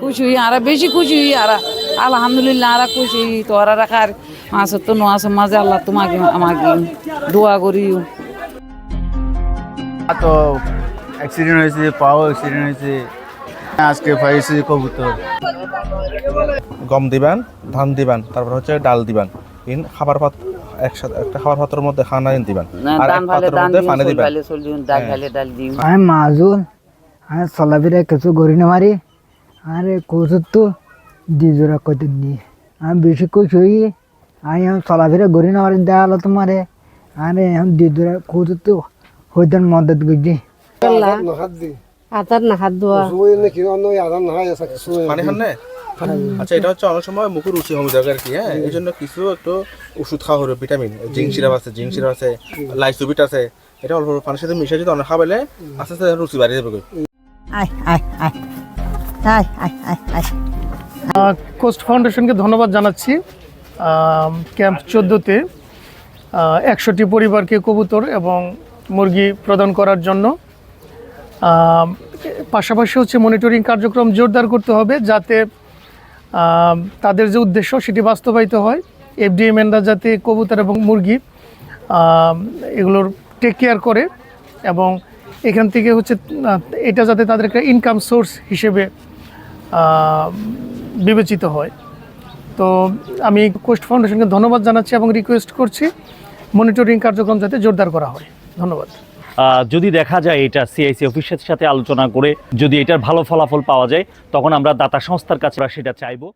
খুশি হই আর বেশি খুশি হই আর আলহামদুলিল্লাহ আর খুশি তো আর রাখার মাছ তো নোয়াছ মাঝে আল্লাহ তোমাকে আমাকে দোয়া করিও তো অ্যাক্সিডেন্ট হয়েছে, পাও অ্যাক্সিডেন্ট হয়েছে, আজকে পাইছি কবুতর। গম দিবেন, ধান দিবেন, তারপর হচ্ছে ডাল দিবেন, ইন খাবার পাত্র একসাথে একটা খাবার পাত্রের মধ্যে খানা দিবেন আর এক পাত্রের মধ্যে পানি দিবেন। আমি মাজুল আমি চলাফেরা কিছু করি না মারি আরে কচুর তো দিজোরা কত নিয়ে আমি বেশি খুশি হই আমি চলাফেরা করি না মারি দেখালো তোমারে আরে এখন দিজোরা কচুর তো হইতেন মদত করছি আতার না হাত ধোয়া পানি খান না? আচ্ছা, এটা হচ্ছে অনেক সময় মুখের রুচি কমে যাবে আর কি। হ্যাঁ, এই জন্য কিছু একটু ওষুধ খাওয়া হবে, ভিটামিন, জিঙ্ক সিরাপ আছে, লাইসোবিট আছে। এটা অল্প পানির সাথে মিশিয়ে যদি অনেক খাওয়ালে আস্তে আস্তে রুচি বাড়িয়ে যাবে। কোস্ট ফাউন্ডেশনকে ধন্যবাদ জানাচ্ছি। ক্যাম্প 14-তে 100টি পরিবারকে কবুতর এবং মুরগি প্রদান করার জন্য। পাশাপাশি হচ্ছে মনিটরিং কার্যক্রম জোরদার করতে হবে যাতে তাদের যে উদ্দেশ্য সেটি বাস্তবায়িত হয়। এফডিএমএনরা যাতে কবুতর এবং মুরগি এগুলোর টেক কেয়ার করে এবং এখান থেকে হচ্ছে এটা যাতে তাদের একটা ইনকাম সোর্স হিসেবে বিবেচিত হয়। তো আমি কোস্ট ফাউন্ডেশনকে ধন্যবাদ জানাচ্ছি এবং রিকোয়েস্ট করছি মনিটরিং কার্যক্রম যাতে জোরদার করা হয়। ধন্যবাদ। যদি দেখা যায় এটা সিআইসি অফিসের সাথে আলোচনা করে যদি এটার ভালো ফলাফল পাওয়া যায় তখন আমরা দাতা সংস্থার কাছে সেটা চাইবো।